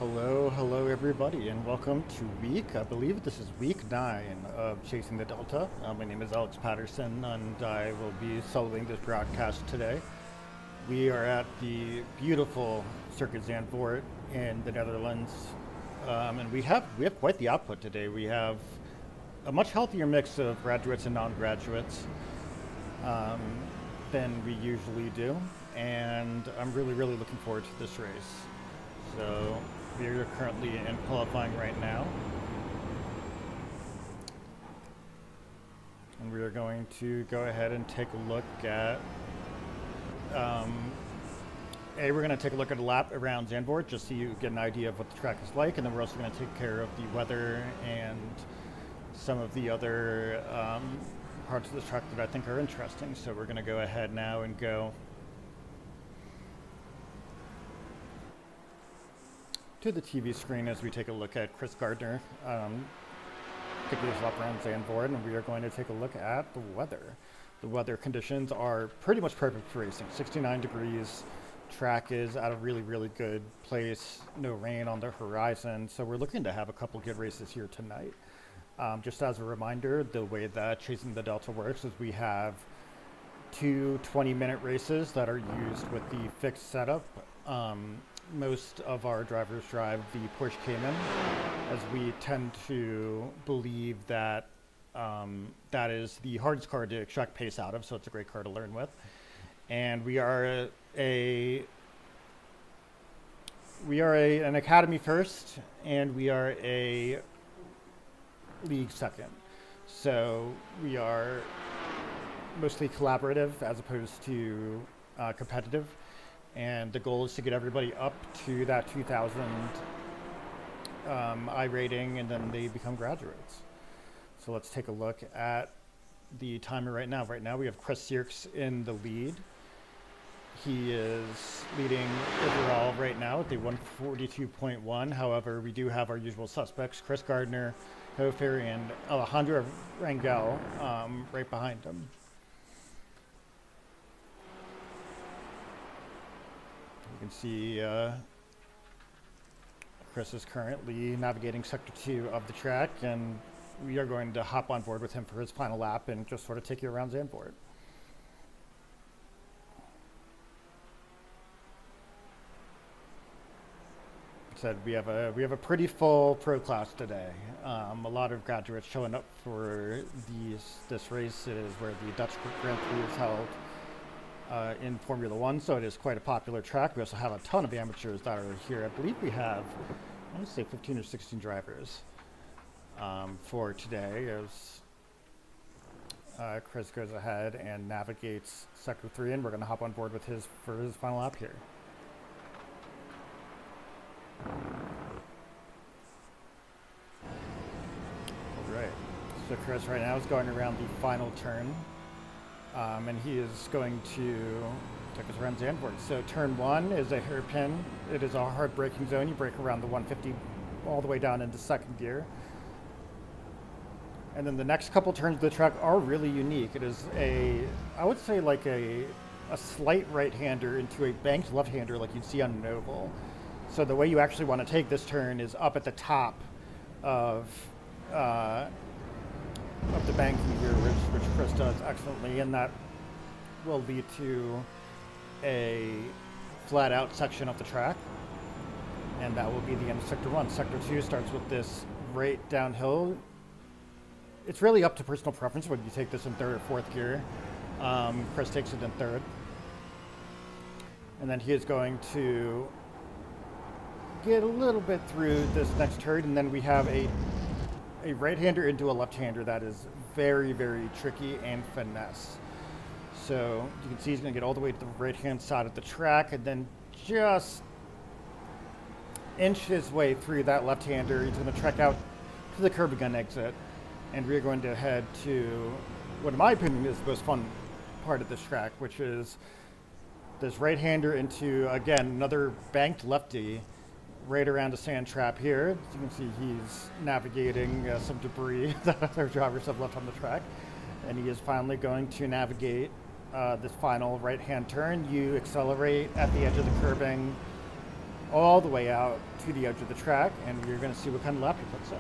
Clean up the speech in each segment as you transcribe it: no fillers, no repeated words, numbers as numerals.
Hello everybody, and welcome to I believe this is week 9 of Chasing the Delta. My name is Alex Patterson, and I will be soloing this broadcast today. We are at the beautiful Circuit Zandvoort in the Netherlands, and we have quite the output today. We have a much healthier mix of graduates and non-graduates um, than we usually do, and I'm really looking forward to this race. So we are currently in qualifying right now, and we are going to go ahead and take a look at. Um, we're going to take a look at a lap around Zandvoort just so you get an idea of what the track is like, and then we're also going to take care of the weather and some of the other parts of the track that I think are interesting. So we're going to go ahead now and go to the TV screen as we take a look at Chris Gardner taking his lap around Zandvoort, and we are going to take a look at the weather. The weather conditions are pretty much perfect for racing. 69 degrees, track is at a really good place, no rain on the horizon, so we're looking to have a couple good races here tonight. Just as a reminder, the way that Chasing the Delta works is we have two 20-minute races that are used with the fixed setup. Most of our drivers drive the Porsche Cayman, as we tend to believe that that is the hardest car to extract pace out of, so it's a great car to learn with. And we are an academy first, and we are a league second. So we are mostly collaborative as opposed to competitive. And the goal is to get everybody up to that 2000 I rating, and then they become graduates. So let's take a look at the timer right now. Right now we have Chris Sierks in the lead. He is leading overall right now at the 142.1. However, we do have our usual suspects, Chris Gardner, Hofer, and Alejandro Rangel right behind him. You can see Chris is currently navigating Sector 2 of the track, and we are going to hop on board with him for his final lap and just sort of take you around Zandvoort. Said we have a pretty full pro class today. A lot of graduates showing up for this race. It is where the Dutch Grand Prix is held in Formula One, so it is quite a popular track. We also have a ton of amateurs that are here. I believe we have, I want to say 15 or 16 drivers for today, as Chris goes ahead and navigates Sector 3, and we're going to hop on board with for his final lap here. All right, so Chris right now is going around the final turn. And he is going to take us around Zandvoort. So turn 1 is a hairpin. It is a hard braking zone. You brake around the 150 all the way down into second gear. And then the next couple turns of the track are really unique. It is I would say like a slight right-hander into a banked left-hander like you'd see on an oval. So the way you actually want to take this turn is up at the top of the banking here, which Chris does excellently, and that will lead to a flat out section of the track, and that will be the end of Sector 1. Sector 2 starts with this right downhill. It's really up to personal preference whether you take this in third or fourth gear. Chris takes it in third, and then he is going to get a little bit through this next turn, and then we have a right-hander into a left-hander that is very tricky and finesse. So you can see he's going to get all the way to the right-hand side of the track, and then just inch his way through that left-hander. He's going to trek out to the curb gun exit, and we're going to head to what in my opinion is the most fun part of this track, which is this right-hander into, again, another banked lefty right around a sand trap here. As you can see, he's navigating some debris that our drivers have left on the track, and he is finally going to navigate this final right-hand turn. You accelerate at the edge of the curbing all the way out to the edge of the track, and you're going to see what kind of lap he puts in.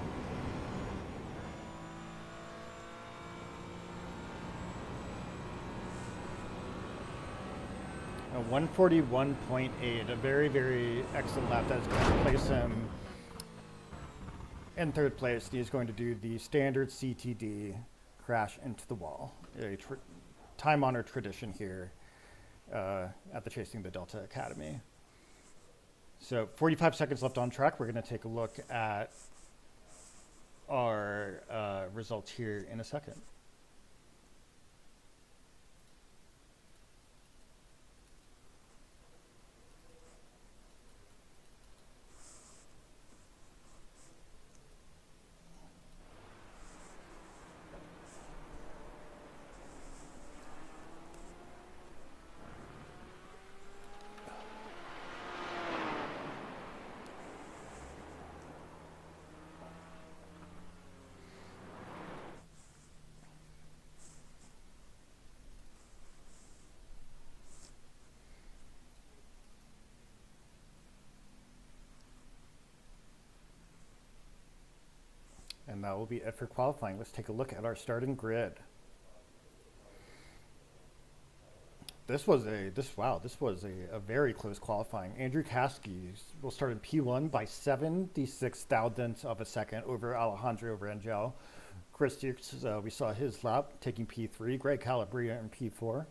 A 141.8, a very, very excellent lap. That's going to place him in third place. He's going to do the standard CTD crash into the wall. A time-honored tradition here at the Chasing the Delta Academy. So 45 seconds left on track. We're going to take a look at our results here in a second. And that will be it for qualifying. Let's take a look at our starting grid. This was a very close qualifying. Andrew Caskey will start in P1 by 76 thousandths of a second over Alejandro Rangel. Chris Dukes, we saw his lap taking P3. Greg Calabria in P4.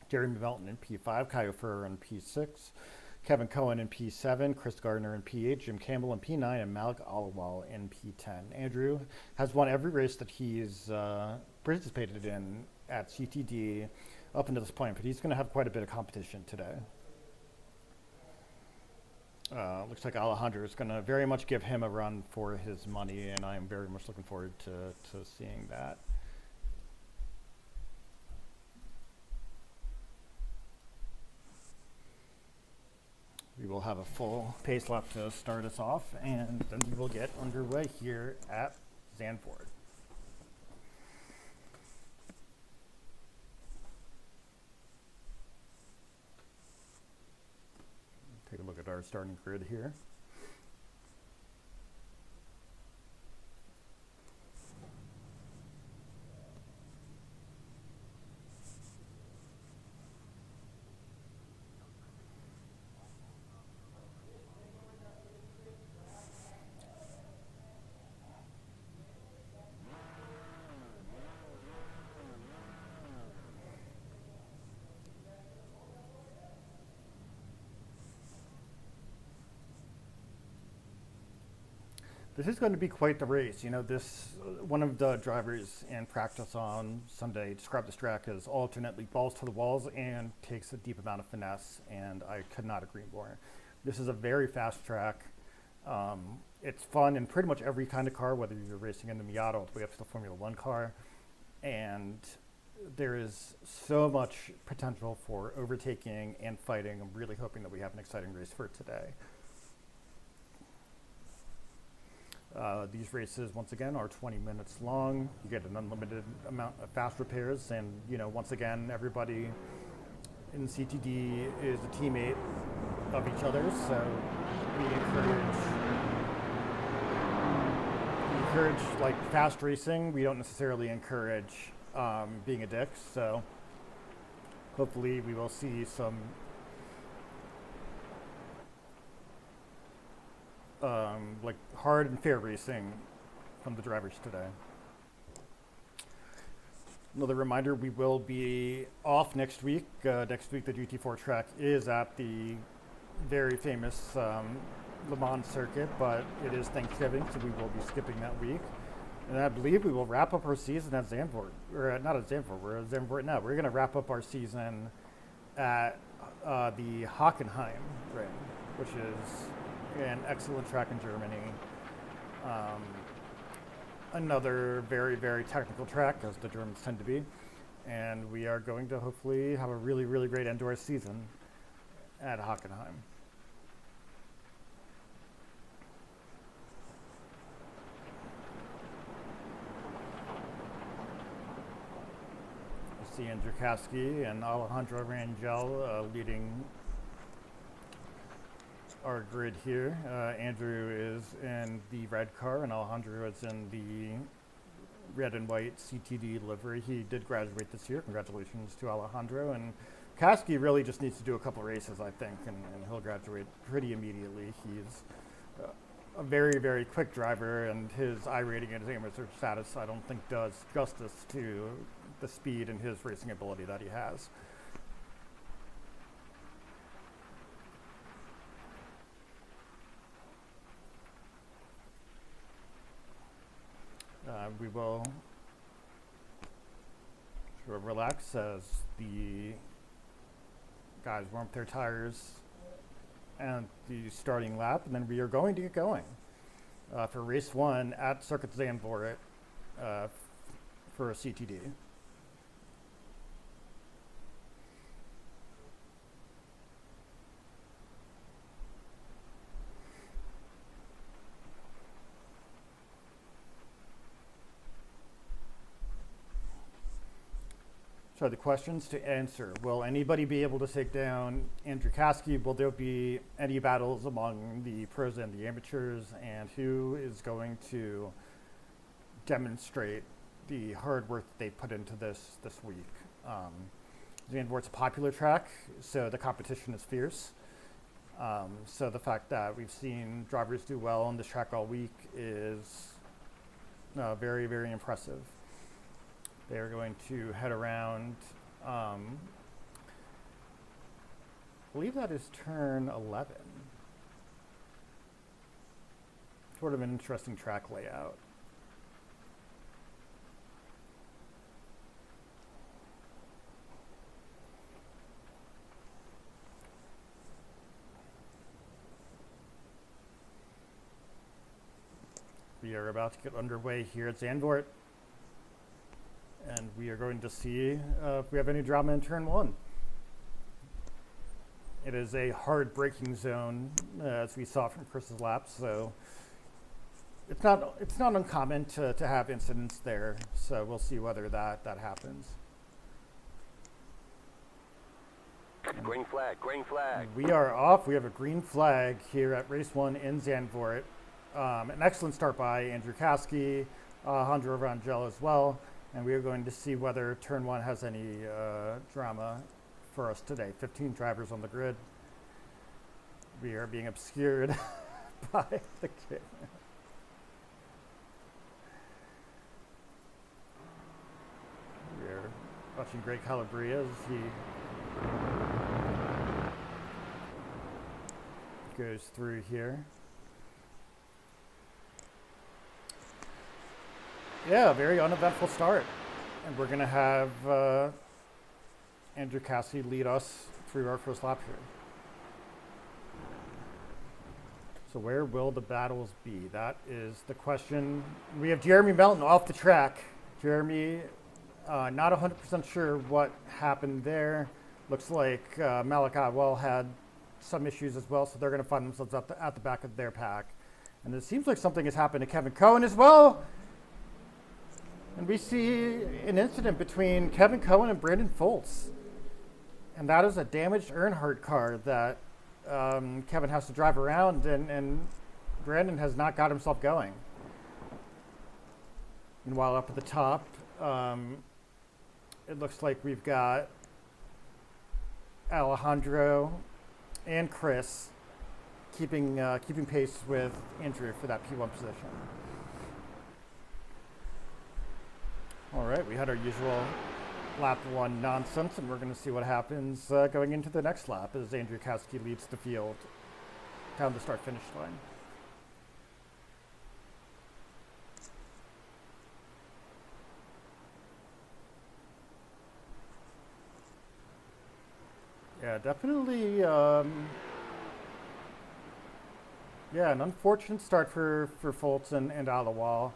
Jeremy Melton in P5. Kyle Furrer in P6. Kevin Cohen in P7, Chris Gardner in P8, Jim Campbell in P9, and Malik Alawal in P10. Andrew has won every race that he's participated in at CTD up until this point, but he's going to have quite a bit of competition today. Looks like Alejandro is going to very much give him a run for his money, and I am very much looking forward to seeing that. We will have a full pace lap to start us off, and then we will get underway here at Zandvoort. Take a look at our starting grid here. This is going to be quite the race. You know, one of the drivers in practice on Sunday described this track as alternately balls to the walls and takes a deep amount of finesse, and I could not agree more. This is a very fast track. It's fun in pretty much every kind of car, whether you're racing in the Miata all the way up to the Formula One car, and there is so much potential for overtaking and fighting. I'm really hoping that we have an exciting race for today. These races, once again, are 20 minutes long. You get an unlimited amount of fast repairs, and once again, everybody in CTD is a teammate of each other. So we encourage like fast racing. We don't necessarily encourage being a dick. So hopefully, we will see some like hard and fair racing from the drivers today. Another reminder, we will be off next week. Next week, the GT4 track is at the very famous Le Mans circuit, but it is Thanksgiving, so we will be skipping that week. And I believe we will wrap up our season at Zandvoort. Or not at Zandvoort, we're at Zandvoort now. We're going to wrap up our season at the Hockenheim ring, which is an excellent track in Germany. Another very, very technical track, as the Germans tend to be. And we are going to hopefully have a really, really great end to our season at Hockenheim. I see Andrew Caskey and Alejandro Rangel leading our grid here. Andrew is in the red car, and Alejandro is in the red and white CTD livery. He did graduate this year. Congratulations to Alejandro. And Kasky really just needs to do a couple races, I think, and he'll graduate pretty immediately. He's a very, very quick driver, and his iRating and his amateur status, I don't think, does justice to the speed and his racing ability that he has. We will sort of relax as the guys warm up their tires and the starting lap, and then we are going to get going for race 1 at Circuit Zandvoort for a CTD. So the questions to answer: will anybody be able to take down Andrew Kasky? Will there be any battles among the pros and the amateurs? And who is going to demonstrate the hard work that they put into this week? Zandvoort's a popular track, so the competition is fierce. So the fact that we've seen drivers do well on this track all week is very, very impressive. They are going to head around, I believe that is turn 11. Sort of an interesting track layout. We are about to get underway here at Zandvoort, and we are going to see if we have any drama in turn 1. It is a hard braking zone, as we saw from Chris's lap, so it's not uncommon to have incidents there. So we'll see whether that happens. Green flag, green flag. We are off. We have a green flag here at race 1 in Zandvoort. An excellent start by Andrew Kasky, Alejandro Rangel as well. And we are going to see whether turn 1 has any drama for us today. 15 drivers on the grid. We are being obscured by the camera. We are watching Greg Calabria as he goes through here. Yeah, very uneventful start. And we're going to have Andrew Kasky lead us through our first lap here. So where will the battles be? That is the question. We have Jeremy Melton off the track. Jeremy, not 100% sure what happened there. Looks like Malachi Well had some issues as well, so they're going to find themselves at the back of their pack. And it seems like something has happened to Kevin Cohen as well. And we see an incident between Kevin Cohen and Brandon Foltz. And that is a damaged Earnhardt car that Kevin has to drive around, and Brandon has not got himself going. Meanwhile, up at the top, it looks like we've got Alejandro and Chris keeping pace with Andrew for that P1 position. All right, we had our usual lap 1 nonsense, and we're going to see what happens going into the next lap as Andrew Kasky leads the field down the start-finish line. Yeah, definitely. An unfortunate start for Foltz and Alawal.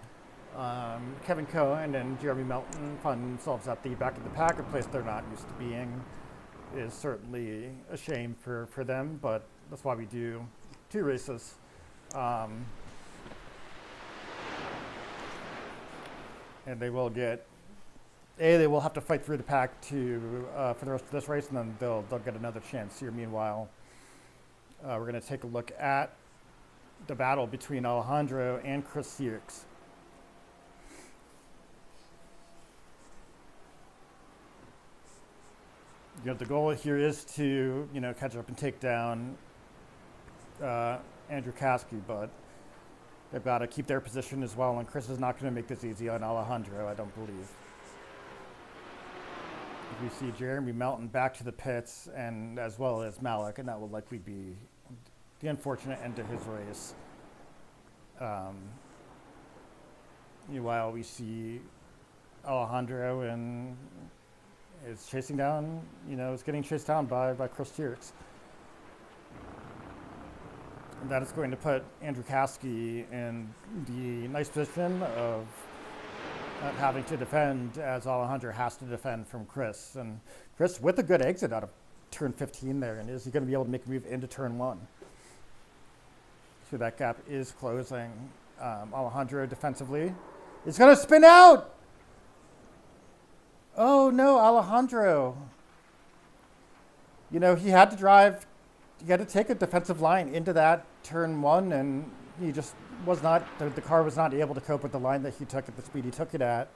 Kevin Cohen and Jeremy Melton find themselves at the back of the pack, a place they're not used to being. Is certainly a shame for them, but that's why we do 2 races. And they will get, they will have to fight through the pack for the rest of this race, and then they'll get another chance here. Meanwhile, we're going to take a look at the battle between Alejandro and Chris Sierks. The goal here is to, catch up and take down Andrew Kasky, but they've got to keep their position as well, and Chris is not going to make this easy on Alejandro, I don't believe. We see Jeremy Melton back to the pits, and as well as Malik, and that will likely be the unfortunate end to his race. While we see Alejandro and is chasing down, is getting chased down by Chris Sierks. And that is going to put Andrew Kasky in the nice position of not having to defend, as Alejandro has to defend from Chris. And Chris with a good exit out of turn 15 there, and is he going to be able to make a move into turn 1? So that gap is closing. Alejandro defensively is going to spin out! Oh no, Alejandro. He had to take a defensive line into that turn 1, and he just was not, the car was not able to cope with the line that he took at the speed he took it at.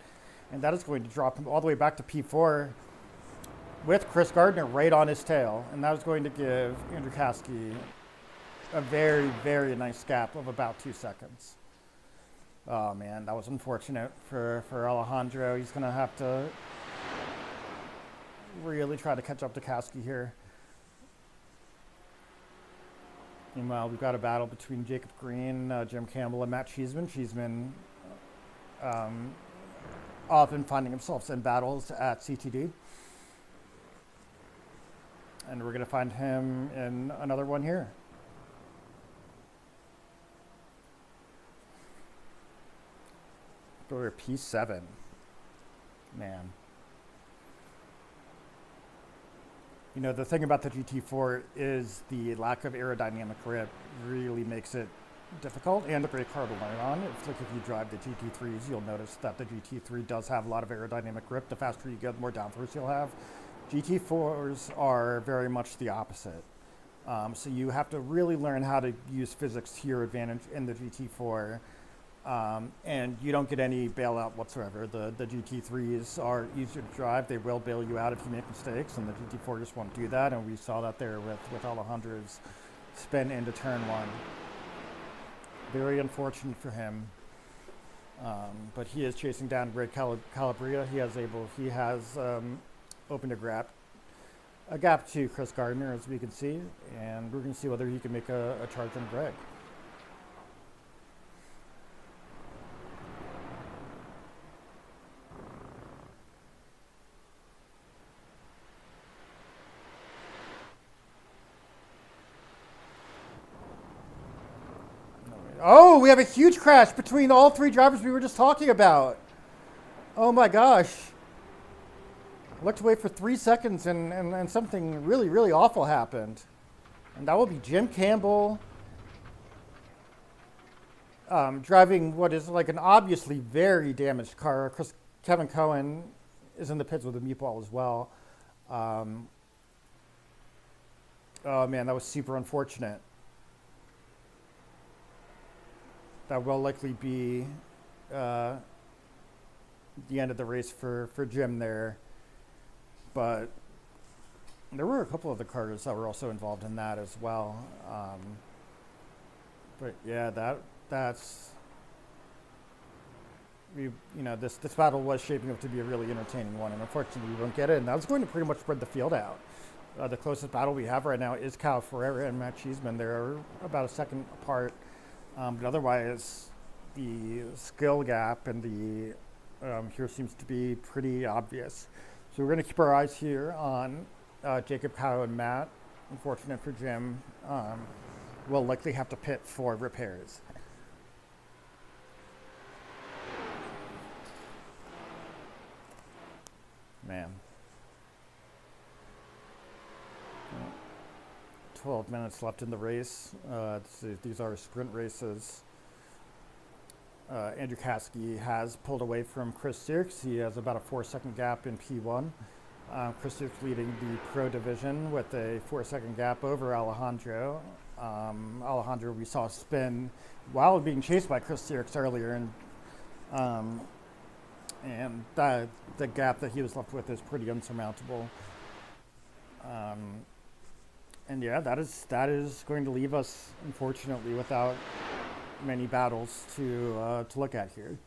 And that is going to drop him all the way back to P4 with Chris Gardner right on his tail. And that is going to give Andrew Kasky a very, very nice gap of about 2 seconds. Oh man, that was unfortunate for Alejandro. He's going to have to really try to catch up to Kasky here. Meanwhile, we've got a battle between Jacob Green, Jim Campbell, and Matt Cheeseman. Cheeseman often finding himself in battles at CTD. And we're going to find him in another one here. Go to P7. Man. The thing about the GT4 is the lack of aerodynamic grip really makes it difficult and a great car to learn on. If you drive the GT3s, you'll notice that the GT3 does have a lot of aerodynamic grip. The faster you get, the more downforce you'll have. GT4s are very much the opposite. So you have to really learn how to use physics to your advantage in the GT4. And you don't get any bailout whatsoever. The GT3s are easier to drive. They will bail you out if you make mistakes, and the GT4 just won't do that. And we saw that there with Alejandro's spin into turn 1. Very unfortunate for him. But he is chasing down Greg Calabria. He has opened a gap to Chris Gardner, as we can see, and we're going to see whether he can make a charge on Greg. Oh, we have a huge crash between all 3 drivers we were just talking about. Oh my gosh. Looked away for 3 seconds and something really, really awful happened. And that will be Jim Campbell driving what is like an obviously very damaged car. Kevin Cohen is in the pits with a meatball as well. Oh man, that was super unfortunate. That will likely be the end of the race for Jim there. But there were a couple of the cars that were also involved in that as well. But yeah, that's this battle was shaping up to be a really entertaining one, and unfortunately we won't get it. And that was going to pretty much spread the field out. The closest battle we have right now is Cal Ferreira and Matt Cheeseman. They're about a second apart. But otherwise, the skill gap and the here seems to be pretty obvious. So we're going to keep our eyes here on Jacob, Kyle, and Matt. Unfortunate for Jim. We'll likely have to pit for repairs. Man. 12 minutes left in the race. These are sprint races. Andrew Kasky has pulled away from Chris Sierks. He has about a 4-second gap in P1. Chris Sierks leading the pro division with a 4-second gap over Alejandro. Alejandro we saw spin while being chased by Chris Sierks earlier, um, and the gap that he was left with is pretty unsurmountable. Um, and yeah, that is going to leave us, unfortunately, without many battles to look at here.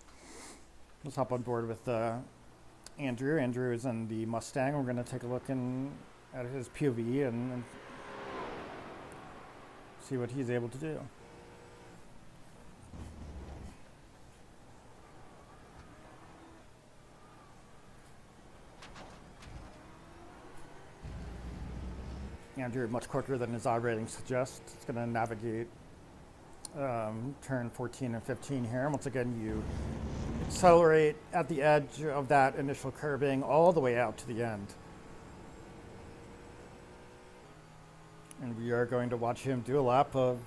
Let's hop on board with Andrew. Andrew is in the Mustang. We're going to take a look at his POV and see what he's able to do. Andrew, much quicker than his odd rating suggests. It's going to navigate turn 14 and 15 here. Once again, you accelerate at the edge of that initial curbing all the way out to the end. And we are going to watch him do a lap of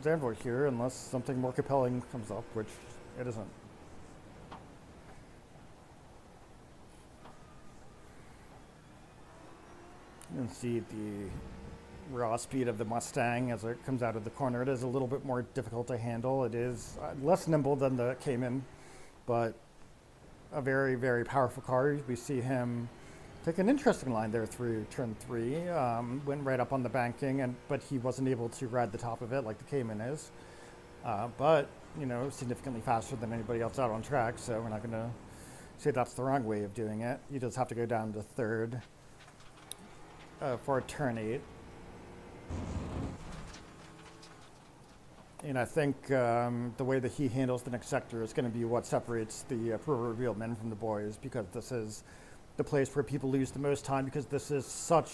Zandvoort here, unless something more compelling comes up, which it isn't. You can see the raw speed of the Mustang as it comes out of the corner. It is a little bit more difficult to handle. It is less nimble than the Cayman, but a very, very powerful car. We see him take an interesting line there through turn 3. Went right up on the banking, but he wasn't able to ride the top of it like the Cayman is. But, significantly faster than anybody else out on track, so we're not going to say that's the wrong way of doing it. You just have to go down to third for turn 8. And I think the way that he handles the next sector is going to be what separates the proverbial men from the boys, because this is the place where people lose the most time, because this is such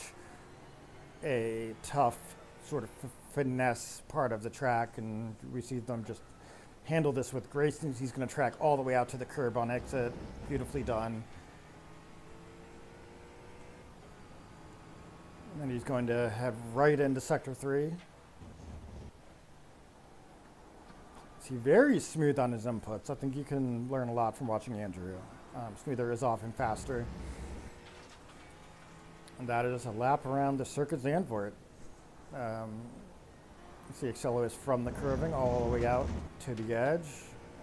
a tough sort of finesse part of the track, and we see them just handle this with grace. He's going to track all the way out to the curb on exit. Beautifully done. And he's going to head right into sector 3. He's very smooth on his inputs. I think you can learn a lot from watching Andrew. Smoother is often faster. And that is a lap around the Circuit Zandvoort. See Excello is from the curving all the way out to the edge.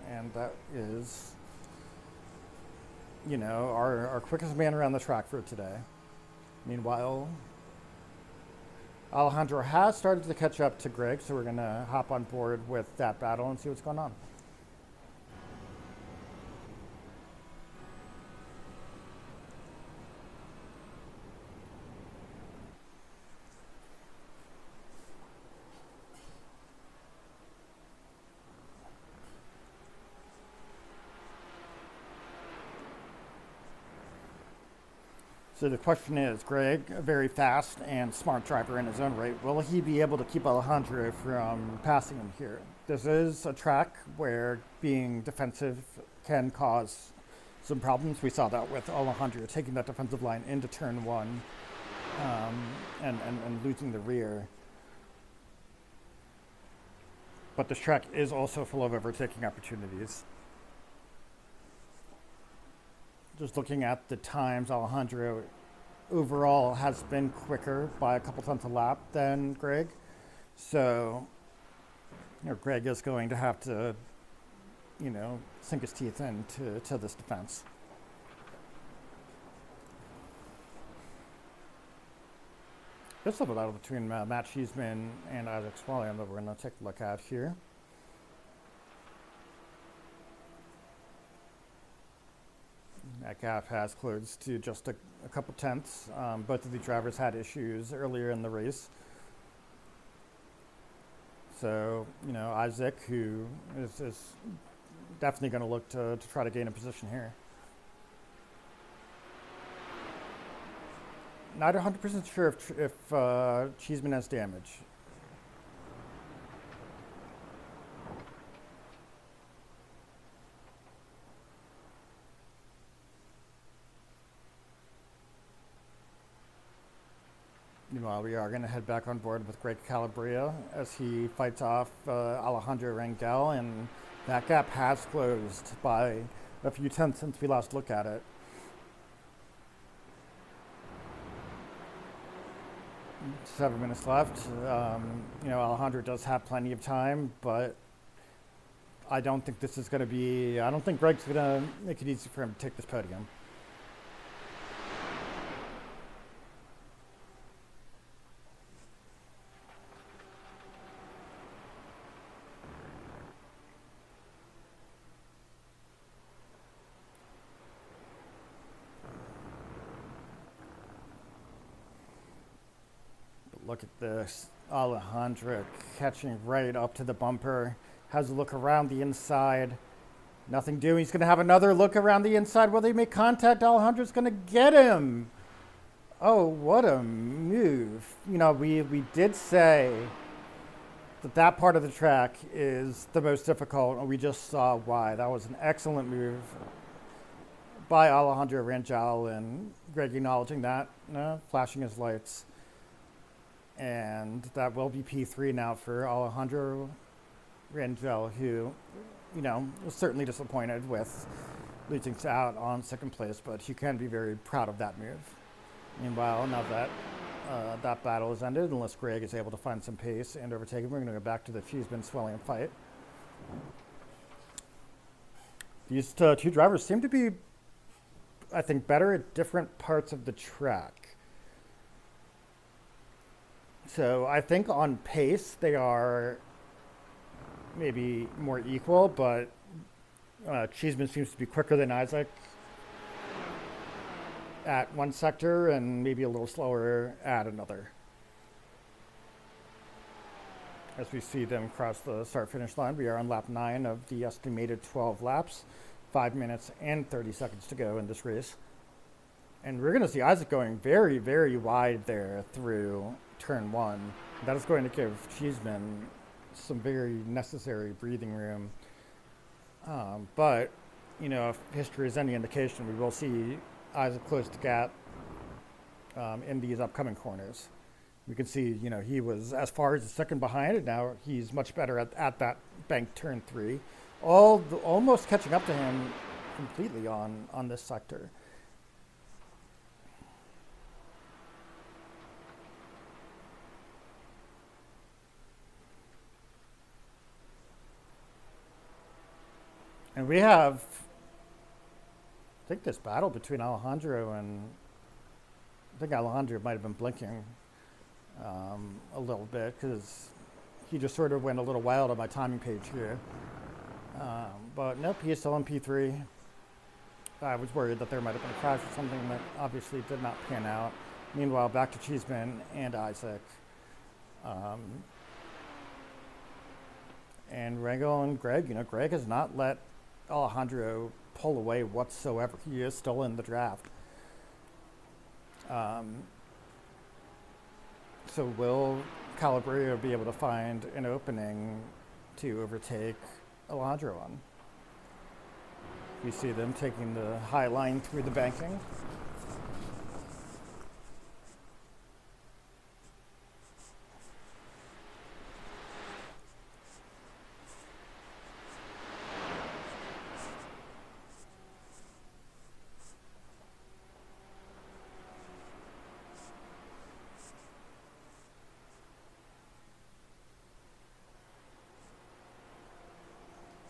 And that is, our quickest man around the track for today. Meanwhile, Alejandro has started to catch up to Greg, so we're going to hop on board with that battle and see what's going on. So the question is, Greg, a very fast and smart driver in his own right, will he be able to keep Alejandro from passing him here? This is a track where being defensive can cause some problems. We saw that with Alejandro taking that defensive line into turn 1 and losing the rear. But this track is also full of overtaking opportunities. Just looking at the times, Alejandro overall has been quicker by a couple tenths a lap than Greg. So, Greg is going to have to, sink his teeth into this defense. This is a battle between Matt Cheeseman and Isaac Swalliam that we're going to take a look at here. That gap has closed to just a couple tenths. Both of the drivers had issues earlier in the race. So, Isaac, who is definitely going to look to try to gain a position here. Not 100% sure if Cheeseman has damage. Meanwhile, we are going to head back on board with Greg Calabria as he fights off Alejandro Rangel, and that gap has closed by a few tenths since we last looked at it. 7 minutes left. Alejandro does have plenty of time, but I don't think this is going to be. I don't think Greg's going to make it easy for him to take this podium. Look at this. Alejandro catching right up to the bumper. Has a look around the inside. Nothing doing. He's going to have another look around the inside. Will they make contact? Alejandro's going to get him. Oh, what a move. We did say that part of the track is the most difficult, and we just saw why. That was an excellent move by Alejandro Rangel, and Greg acknowledging that, flashing his lights. And that will be P3 now for Alejandro Rangel, who, was certainly disappointed with losing out on second place, but you can be very proud of that move. Meanwhile, now that that battle is ended, unless Greg is able to find some pace and overtake him, we're going to go back to the Cheeseman Swellian fight. These two drivers seem to be, I think, better at different parts of the track. So I think on pace they are maybe more equal, but Cheeseman seems to be quicker than Isaac at one sector and maybe a little slower at another. As we see them cross the start-finish line, we are on lap 9 of the estimated 12 laps, 5 minutes and 30 seconds to go in this race. And we're going to see Isaac going very, very wide there through turn 1. That is going to give Cheeseman some very necessary breathing room. But, if history is any indication, we will see Isaac close the gap in these upcoming corners. We can see, he was as far as the second behind, and now he's much better at that bank turn 3. Almost catching up to him completely on this sector. And we have, I think, this battle between Alejandro and, I think Alejandro might have been blinking a little bit because he just sort of went a little wild on my timing page here. But nope, he is still in P3. I was worried that there might have been a crash or something that obviously did not pan out. Meanwhile, back to Cheeseman and Isaac. And Rangel and Greg, Greg has not let Alejandro pull away whatsoever. He is still in the draft. So will Calabria be able to find an opening to overtake Alejandro on? We see them taking the high line through the banking.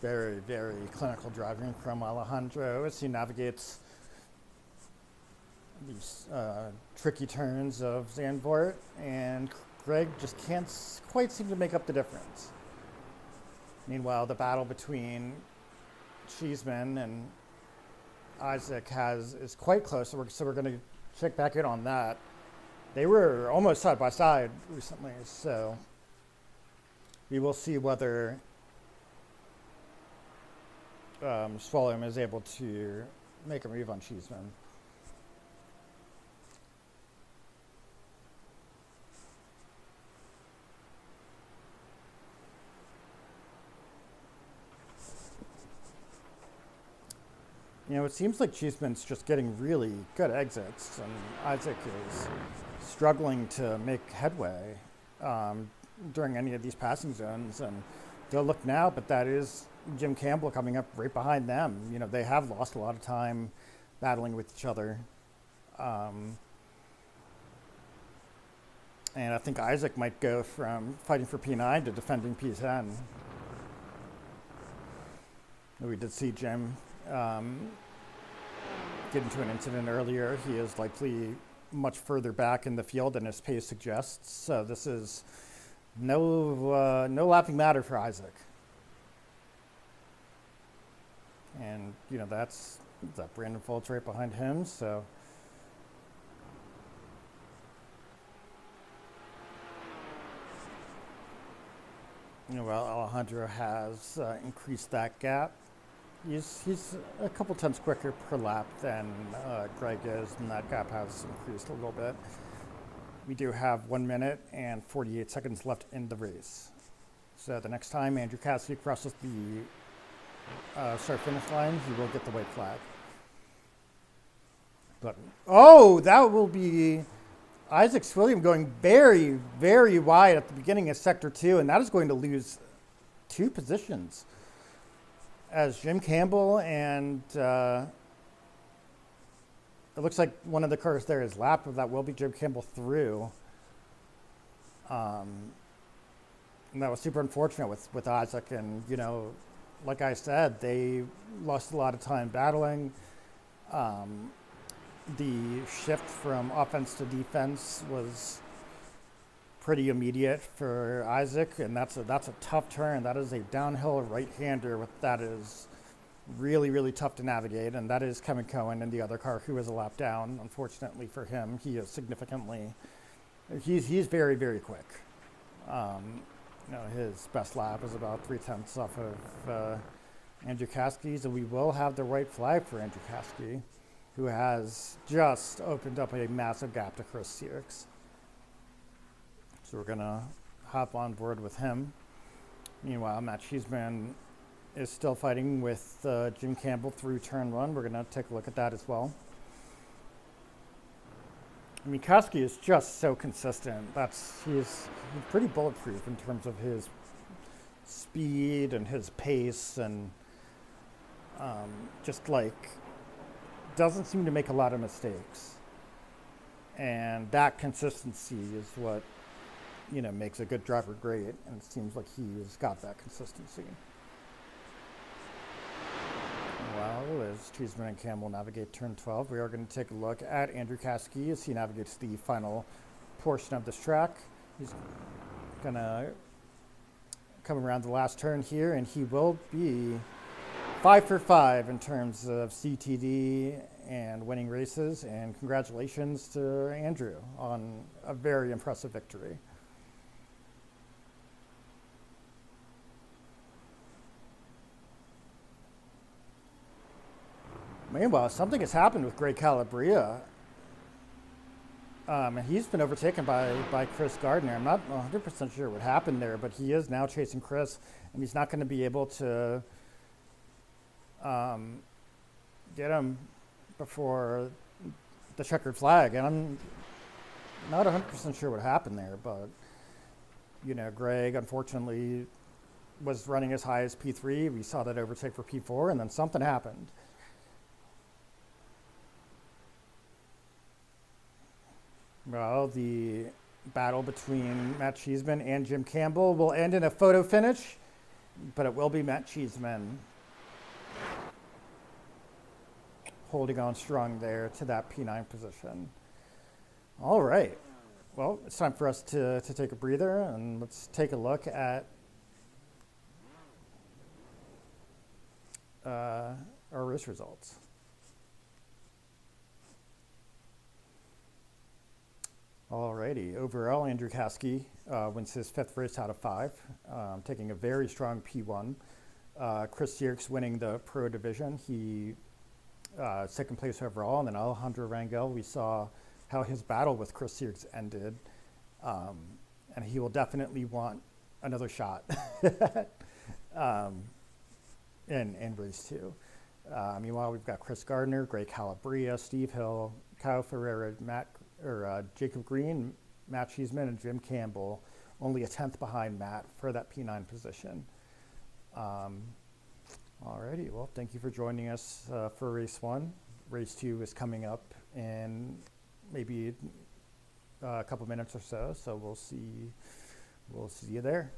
Very, very clinical driving from Alejandro as he navigates these tricky turns of Zandvoort, and Greg just can't quite seem to make up the difference. Meanwhile, the battle between Cheeseman and Isaac is quite close, so we're going to check back in on that. They were almost side by side recently, so we will see whether Swallow is able to make a move on Cheeseman. It seems like Cheeseman's just getting really good exits, and Isaac is struggling to make headway during any of these passing zones. And they'll look now, but that is Jim Campbell coming up right behind them. They have lost a lot of time battling with each other. And I think Isaac might go from fighting for P9 to defending P10. We did see Jim get into an incident earlier. He is likely much further back in the field than his pace suggests. So this is no laughing matter for Isaac. And, you know, that's that Brandon Foltz right behind him. So you know, well, Alejandro has increased that gap. He's a couple tenths quicker per lap than Greg is, and that gap has increased a little bit. We do have 1 minute and 48 seconds left in the race. So the next time Andrew Cassidy crosses the start-finish line, he will get the white flag. But, oh, that will be Isaac Swilliam going very, very wide at the beginning of Sector 2, and that is going to lose 2 positions. As Jim Campbell and it looks like one of the cars there is lapped, but that will be Jim Campbell through. And that was super unfortunate with Isaac. And, you know, like I said, they lost a lot of time battling. The shift from offense to defense was pretty immediate for Isaac, and that's a tough turn. That is a downhill right-hander that is really, really tough to navigate, and that is Kevin Cohen in the other car, who is a lap down. Unfortunately for him, he is significantly, he's very, very quick. You know, his best lap is about 3/10 off of Andrew Caskey, so we will have the white flag for Andrew Caskey, who has just opened up a massive gap to Chris Sierks. So we're going to hop on board with him. Meanwhile, Matt Cheeseman is still fighting with Jim Campbell through turn 1. We're going to take a look at that as well. I mean, Koski is just so consistent. He's pretty bulletproof in terms of his speed and his pace, and just like doesn't seem to make a lot of mistakes. And that consistency is what, you know, makes a good driver great, and it seems like he's got that consistency. Well, as Cheeseman and Campbell navigate turn 12, we are going to take a look at Andrew Caskey as he navigates the final portion of this track. He's going to come around the last turn here, and he will be 5 for 5 in terms of CTD and winning races, and congratulations to Andrew on a very impressive victory. Meanwhile, something has happened with Greg Calabria. And he's been overtaken by Chris Gardner. I'm not 100% sure what happened there, but he is now chasing Chris, and he's not going to be able to get him before the checkered flag. And I'm not 100% sure what happened there, but, you know, Greg, unfortunately, was running as high as P3. We saw that overtake for P4, and then something happened. Well, the battle between Matt Cheeseman and Jim Campbell will end in a photo finish, but it will be Matt Cheeseman holding on strong there to that P9 position. All right. Well, it's time for us to take a breather, and let's take a look at our race results. Alrighty, overall, Andrew Caskey wins his 5th race out of 5, taking a very strong P1. Chris Sierks winning the Pro Division. He 2nd place overall, and then Alejandro Rangel, we saw how his battle with Chris Sierks ended, and he will definitely want another shot in race 2. Meanwhile, we've got Chris Gardner, Greg Calabria, Steve Hill, Kyle Ferreira, Jacob Green, Matt Cheeseman, and Jim Campbell, only a 10th behind Matt for that P9 position. Alrighty, well, thank you for joining us for race 1. Race 2 is coming up in maybe a couple minutes or so. So we'll see you there.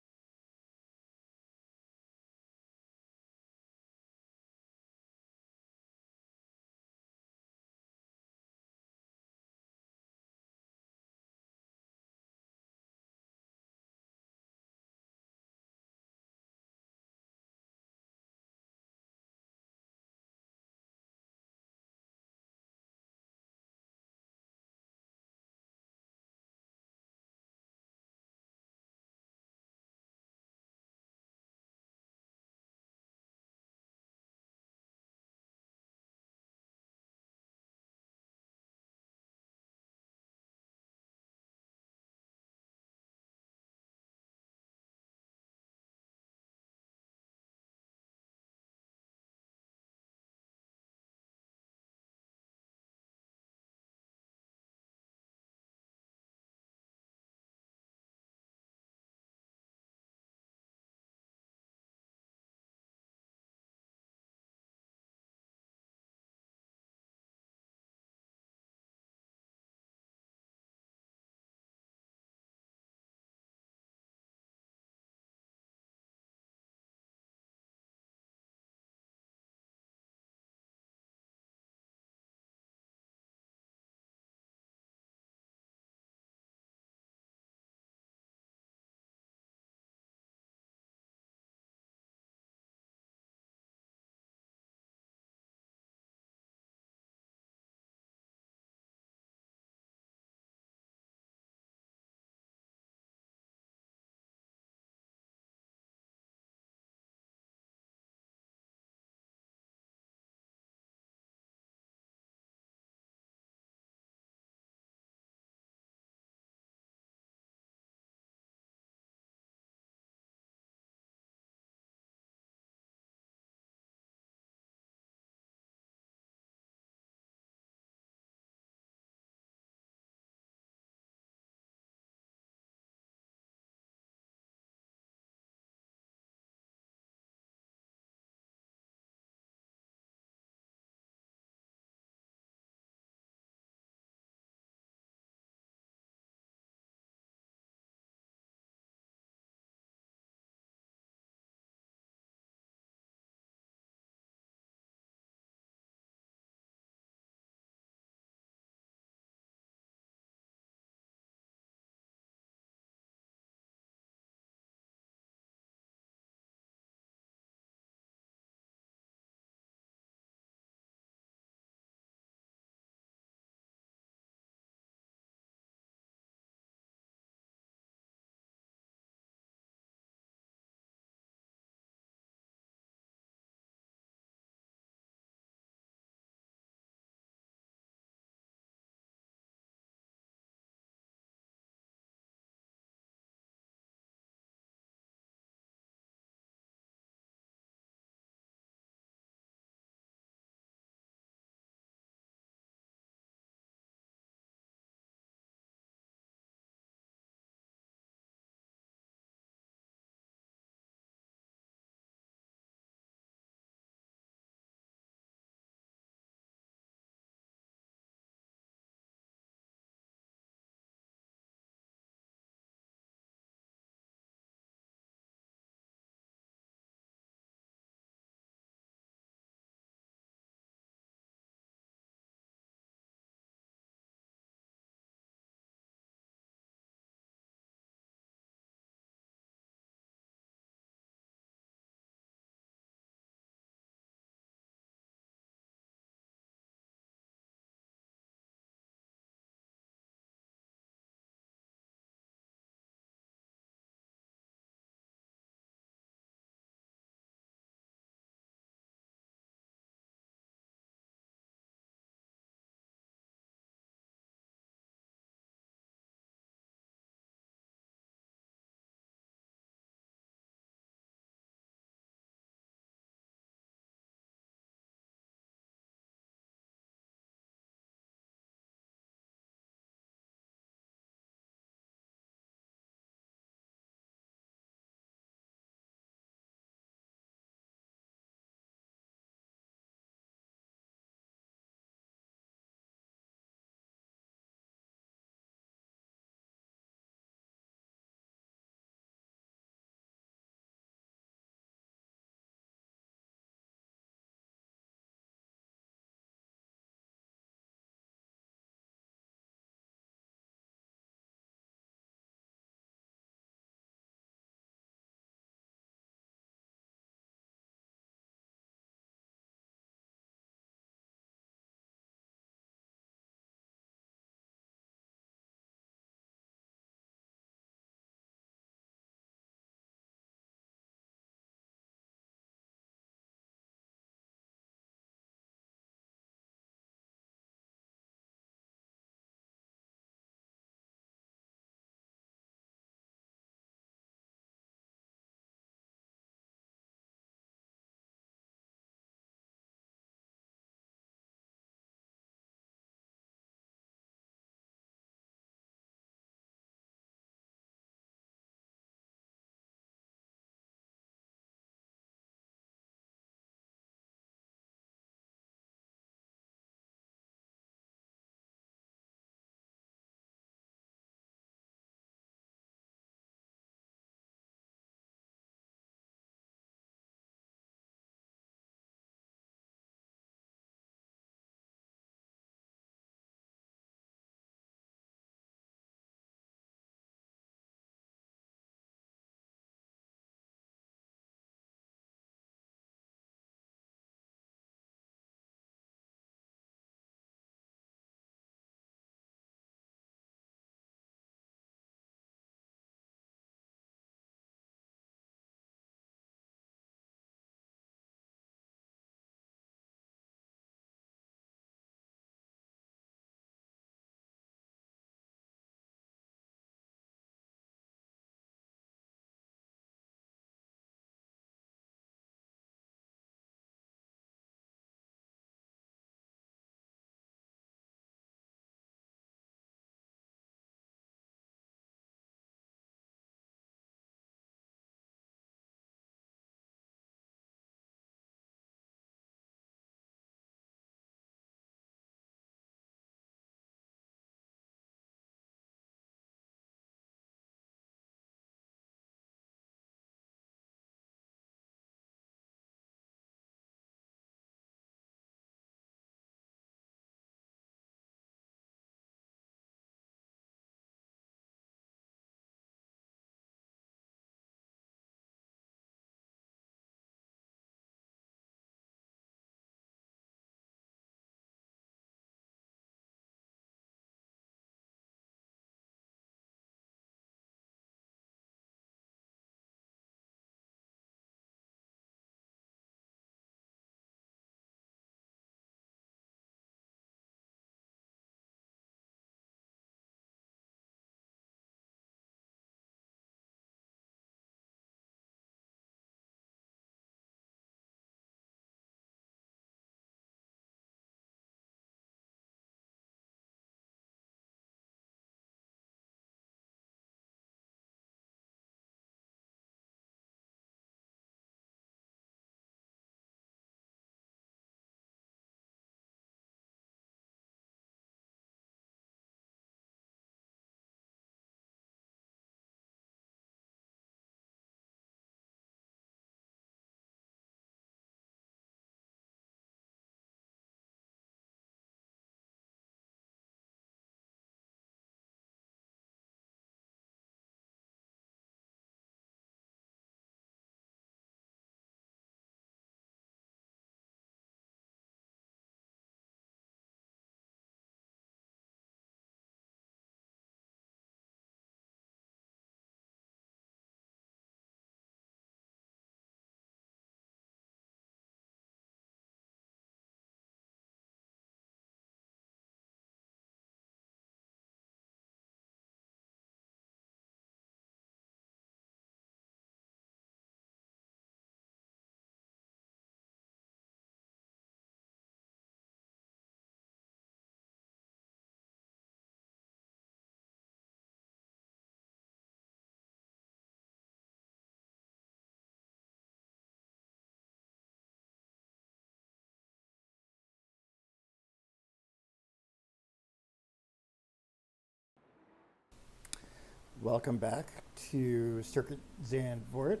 Welcome back to Circuit Zandvoort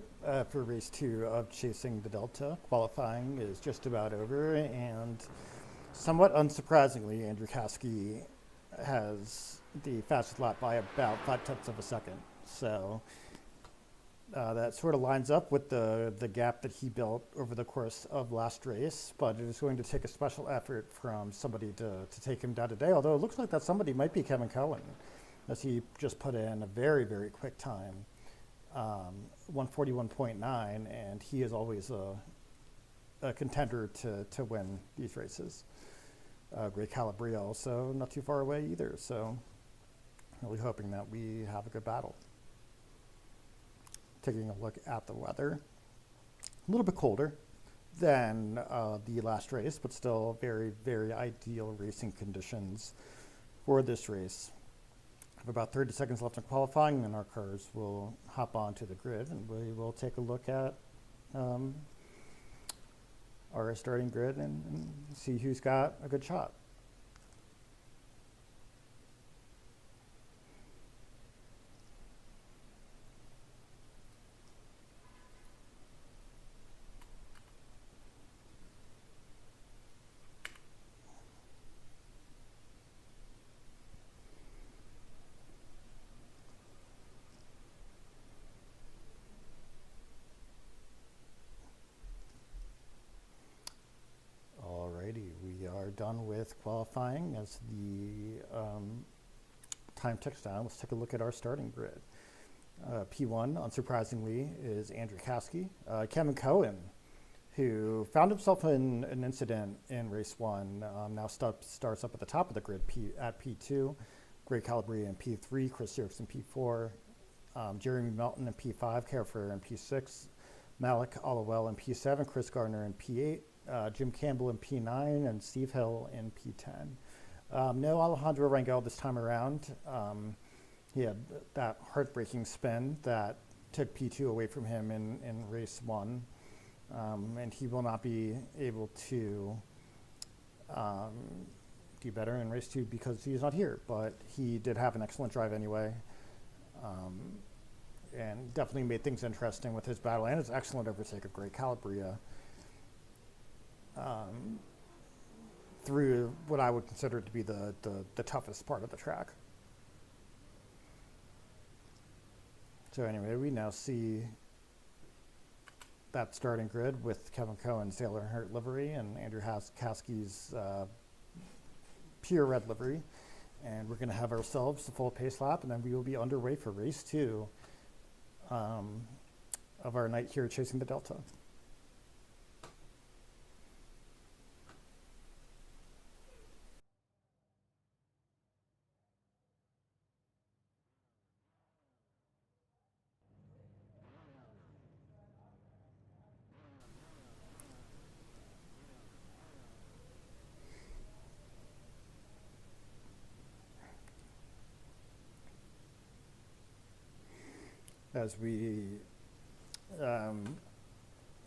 for race 2 of Chasing the Delta. Qualifying is just about over, and somewhat unsurprisingly, Andrew Kasky has the fastest lap by about 5 tenths of a second. So that sort of lines up with the gap that he built over the course of last race, but it is going to take a special effort from somebody to take him down today, although it looks like that somebody might be Kevin Cohen, as he just put in a very, very quick time, 141.9, and he is always a contender to win these races. Great Calabria also not too far away either, so really hoping that we have a good battle. Taking a look at the weather, a little bit colder than the last race, but still very, very ideal racing conditions for this race. Have about 30 seconds left in qualifying, and then our cars will hop onto the grid, and we will take a look at our starting grid and see who's got a good shot. Alrighty, we are done with qualifying. As the time ticks down, let's take a look at our starting grid. P1, unsurprisingly, is Andrew Kasky. Kevin Cohen, who found himself in an incident in race 1, now starts up at the top of the grid at P2. Greg Calabria in P3, Chris Yerkes in P4, Jeremy Melton in P5, Carefrere in P6, Malik Allowell in P7, Chris Gardner in P8, Jim Campbell in P9, and Steve Hill in P10. No Alejandro Rangel this time around. He had that heartbreaking spin that took P2 away from him in race 1, and he will not be able to do better in race 2 because he's not here, but he did have an excellent drive anyway, and definitely made things interesting with his battle and his excellent overtake of Greg Calabria through what I would consider to be the toughest part of the track. So anyway, we now see that starting grid with Kevin Cohen's Taylor Earnhardt livery and Andrew Kasky's pure red livery. And we're going to have ourselves the full pace lap, and then we will be underway for race 2 of our night here chasing the Delta. As we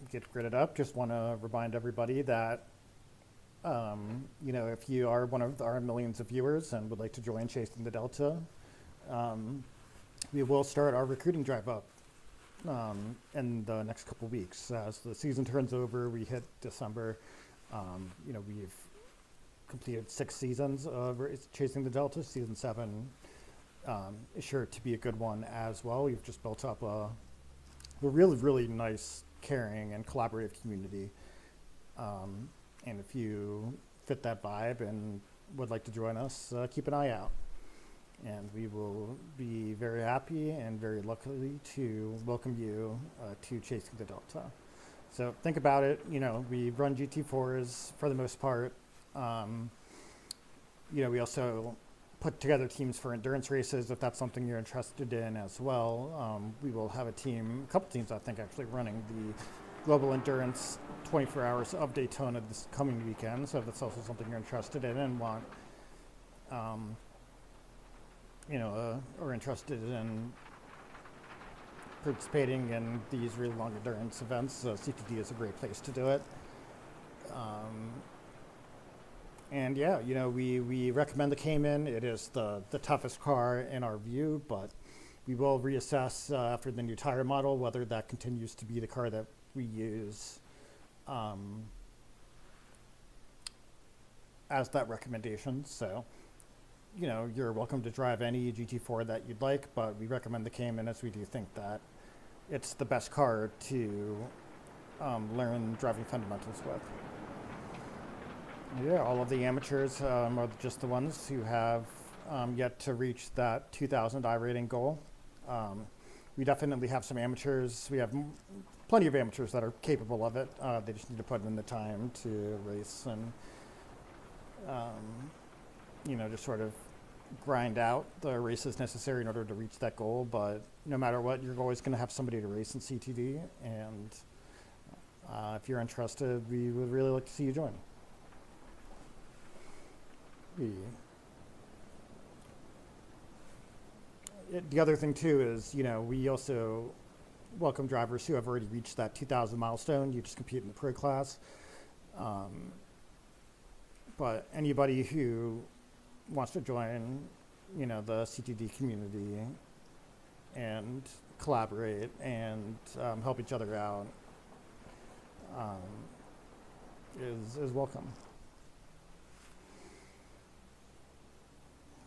get gridded up, just want to remind everybody that if you are one of our millions of viewers and would like to join Chasing the Delta, we will start our recruiting drive up in the next couple weeks. As the season turns over, we hit December. We've completed 6 seasons of Chasing the Delta. Season 7 is sure to be a good one as well. We've just built up a really, really nice, caring, and collaborative community. And if you fit that vibe and would like to join us, keep an eye out. And we will be very happy and very lucky to welcome you to Chasing the Delta. So think about it. We run GT4s for the most part. We also put together teams for endurance races if that's something you're interested in as well. We will have a couple teams I think actually running the Global Endurance 24 Hours of Daytona this coming weekend. So if that's also something you're interested in and want, or interested in participating in these really long endurance events, CTD is a great place to do it. And yeah, we recommend the Cayman. It is the toughest car in our view, but We will reassess after the new tire model whether that continues to be the car that we use as that recommendation. So, you know, you're welcome to drive any GT4 that you'd like, but we recommend the Cayman as we do think that it's the best car to learn driving fundamentals with. Yeah, all of the amateurs are just the ones who have yet to reach that 2,000 I rating goal. We definitely have some amateurs. We have plenty of amateurs that are capable of it. They just need to put in the time to race and, you know, just sort of grind out the races necessary in order to reach that goal. But no matter what, you're always going to have somebody to race in CTD. And if you're interested, we would really like to see you join. The other thing too is, you know, we also welcome drivers who have already reached that 2,000 milestone. You just compete in the pro class. But anybody who wants to join, you know, the CTD community and collaborate and help each other out is welcome.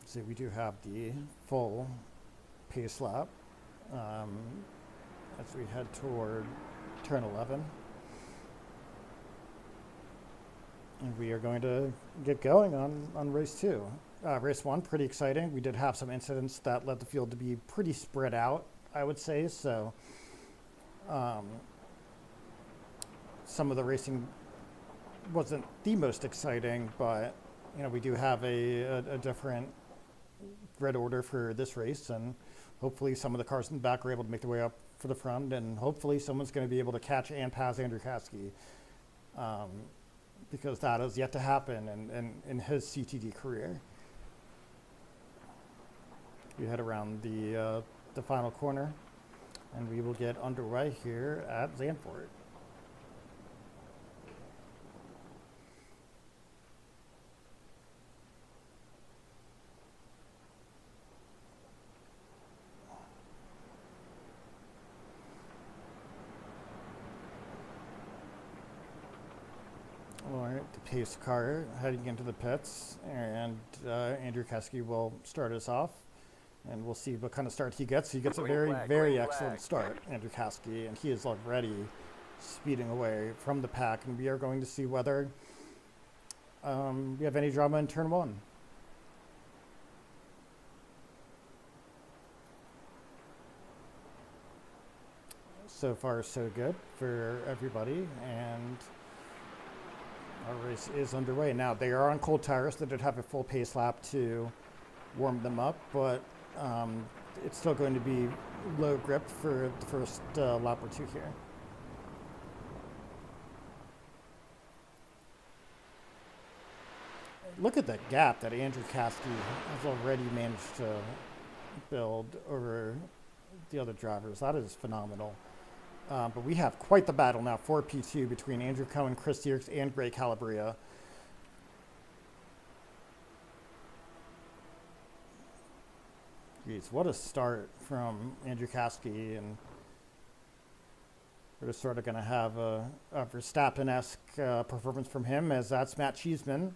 So we do have the full pace lap as we head toward turn 11. And we are going to get going on race 2. Race 1, pretty exciting. We did have some incidents that led the field to be pretty spread out, I would say. So some of the racing wasn't the most exciting, but, you know, we do have a different grid order for this race, and hopefully some of the cars in the back are able to make their way up for the front, and hopefully someone's going to be able to catch and pass Andrew Caskey, because that has yet to happen in his CTD career. We head around the final corner, and we will get underway here at Zandvoort. All right, the pace car heading into the pits, and Andrew Caskey will start us off, and we'll see what kind of start he gets. He gets a very excellent start, Andrew Caskey, and he is already speeding away from the pack, and we are going to see whether we have any drama in turn 1. So far, so good for everybody, and our race is underway. Now, they are on cold tires. They did have a full pace lap to warm them up, but it's still going to be low grip for the first lap or two here. Look at that gap that Andrew Caskey has already managed to build over the other drivers. That is phenomenal. But we have quite the battle now for P2 between Andrew Cohen, Chris Dierks, and Gray Calabria. Jeez, what a start from Andrew Caskey, and we're just sort of going to have a Verstappen-esque performance from him, as that's Matt Cheeseman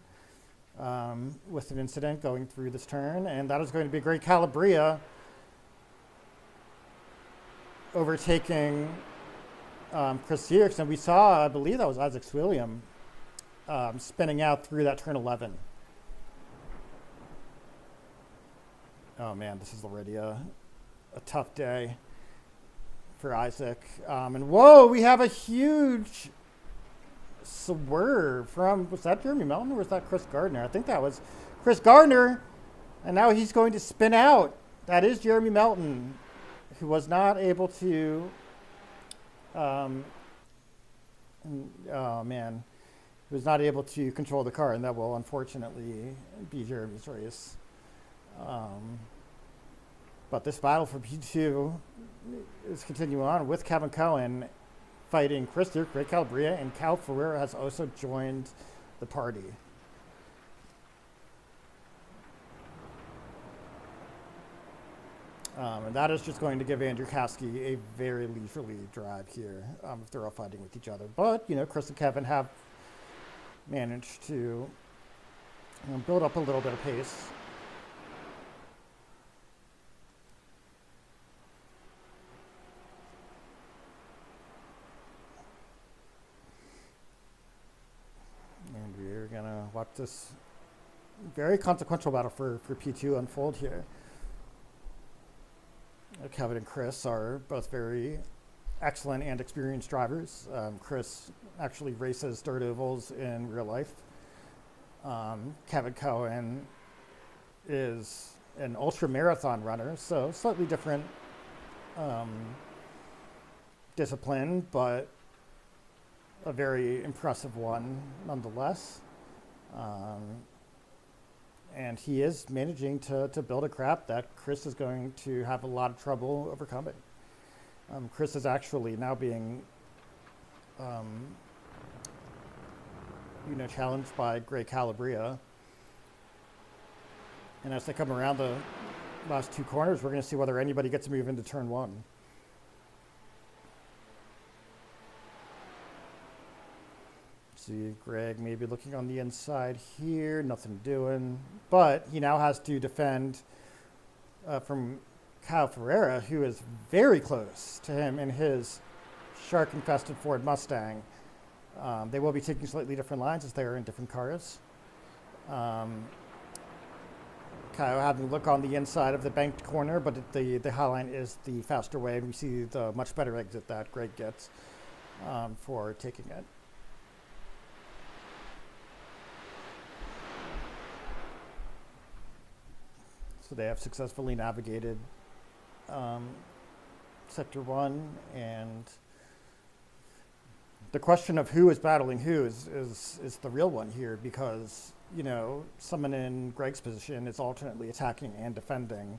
with an incident going through this turn, and that is going to be Gray Calabria overtaking Chris Dierks, and we saw, I believe that was Isaac Swilliam, spinning out through that turn 11. Oh man, this is already a tough day for Isaac. And whoa, we have a huge swerve from, was that Jeremy Melton or was that Chris Gardner? I think that was Chris Gardner, and now he's going to spin out. That is Jeremy Melton, who was not able to, oh man, he was not able to control the car, and that will unfortunately be Jeremy's race. But this battle for P2 is continuing on with Kevin Cohen fighting Chris Dierks, Gray Calabria, and Cal Ferreira has also joined the party. And that is just going to give Andrew Caskey a very leisurely drive here if they're all fighting with each other. But, Chris and Kevin have managed to build up a little bit of pace. And we're going to watch this very consequential battle for P2 unfold here. Kevin and Chris are both very excellent and experienced drivers. Chris actually races dirt ovals in real life. Kevin Cohen is an ultra marathon runner, so slightly different discipline, but a very impressive one nonetheless. And he is managing to build a crap that Chris is going to have a lot of trouble overcoming. Chris is actually now being challenged by Greg Calabria. And as they come around the last two corners, we're going to see whether anybody gets to move into turn one. See Greg maybe looking on the inside here, nothing doing. But he now has to defend from Kyle Ferreira, who is very close to him in his shark-infested Ford Mustang. They will be taking slightly different lines as they are in different cars. Kyle having a look on the inside of the banked corner, but the high line is the faster way, and we see the much better exit that Greg gets for taking it. So they have successfully navigated Sector 1, and the question of who is battling who is the real one here, because, someone in Greg's position is alternately attacking and defending,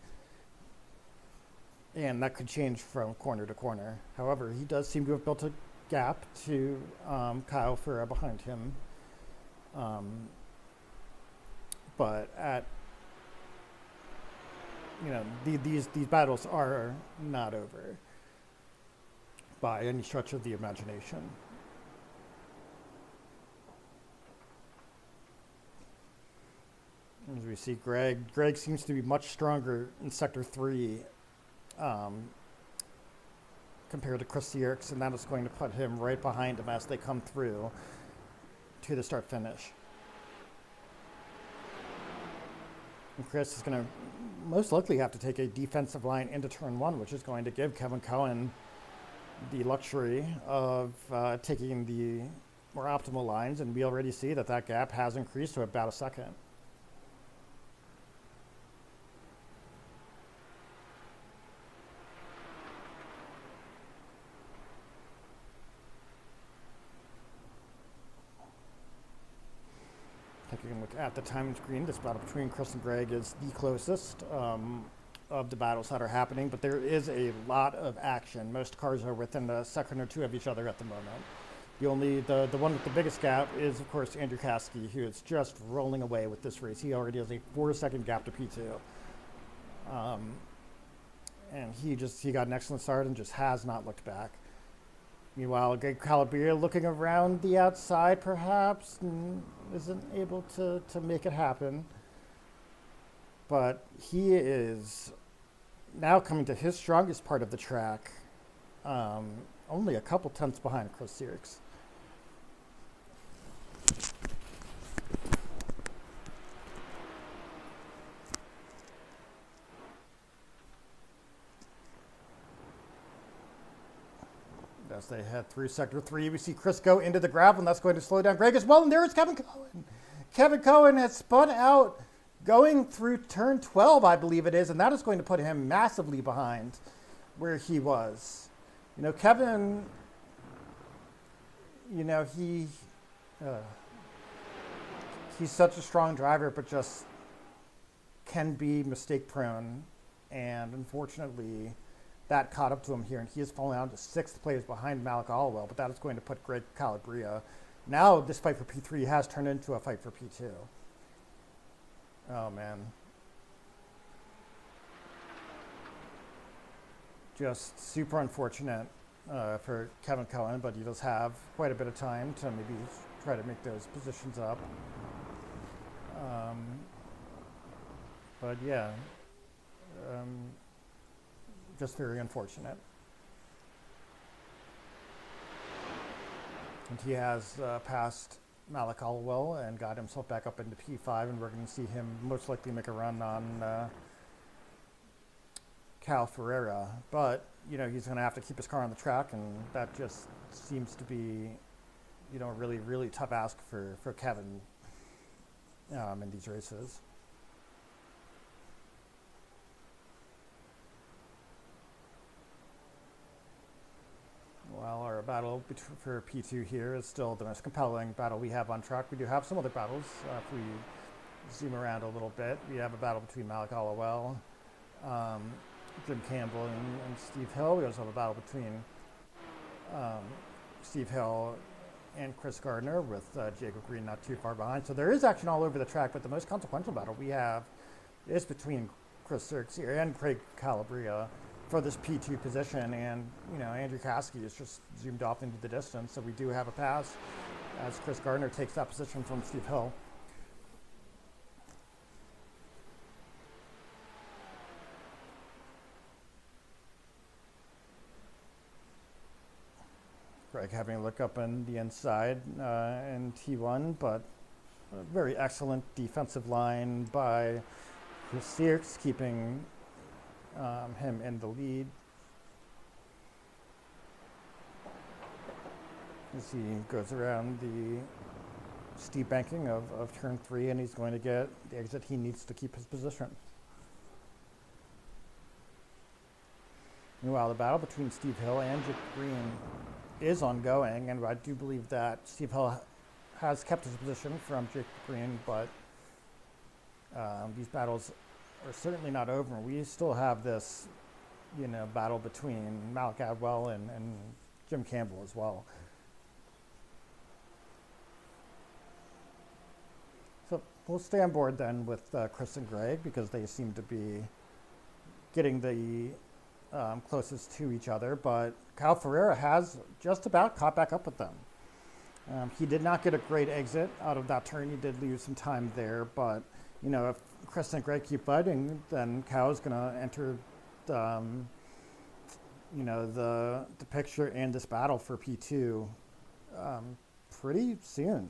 and that could change from corner to corner. However, he does seem to have built a gap to Kyle Ferreira behind him, but at these battles are not over by any stretch of the imagination. As we see Greg seems to be much stronger in Sector 3 compared to Chris Sierks, and that is going to put him right behind him as they come through to the start-finish. And Chris is going to most likely have to take a defensive line into turn 1, which is going to give Kevin Cohen the luxury of taking the more optimal lines, and we already see that gap has increased to about a second. Taking a look at the timing screen, this battle between Chris and Greg is the closest of the battles that are happening, but there is a lot of action. Most cars are within a second or two of each other at the moment. The one with the biggest gap is, of course, Andrew Caskey, who is just rolling away with this race. He already has a 4-second gap to P2. And he got an excellent start and just has not looked back. Meanwhile, Greg Calabria looking around the outside, perhaps, and isn't able to make it happen. But he is now coming to his strongest part of the track, only a couple tenths behind Chris Sierks. As they head through Sector 3, we see Chris go into the gravel, and that's going to slow down Greg as well. And there is Kevin Cohen. Kevin Cohen has spun out going through turn 12, I believe it is, and that is going to put him massively behind where he was. Kevin, he's such a strong driver, but just can be mistake prone, and unfortunately that caught up to him here, and he has fallen down to 6th place behind Malik Allwell, but that is going to put Greg Calabria. Now this fight for P3 has turned into a fight for P2. Oh, man. just super unfortunate for Kevin Cohen, but he does have quite a bit of time to maybe try to make those positions up. But yeah, just very unfortunate. And he has passed Malik Hollowell and got himself back up into P5, and we're going to see him most likely make a run on Cal Ferreira. But, you know, he's going to have to keep his car on the track, and that just seems to be, you know, a really, really tough ask for Kevin in these races. Well, our battle for P2 here is still the most compelling battle we have on track. We do have some other battles. If we zoom around a little bit, we have a battle between Malik Hollowell, Jim Campbell, and Steve Hill. We also have a battle between Steve Hill and Chris Gardner, with Jacob Green not too far behind. So there is action all over the track, but the most consequential battle we have is between Chris Sirks here and Craig Calabria for this P2 position, and you know, Andrew Caskey is just zoomed off into the distance, so we do have a pass as Chris Gardner takes that position from Steve Hill. Greg having a look up on the inside in T1, but a very excellent defensive line by Chris Sirks, keeping him in the lead as he goes around the steep banking of turn 3, and he's going to get the exit he needs to keep his position. Meanwhile, the battle between Steve Hill and Jake Green is ongoing, and I do believe that Steve Hill has kept his position from Jake Green, but these battles are certainly not over. We still have this, you know, battle between Malik Adwell and Jim Campbell as well. So we'll stay on board then with Chris and Greg, because they seem to be getting the closest to each other, but Cal Ferreira has just about caught back up with them. He did not get a great exit out of that turn. He did lose some time there, but you know, if Chris and Greg keep fighting, then Cal's going to enter you know, the picture in this battle for P2 pretty soon.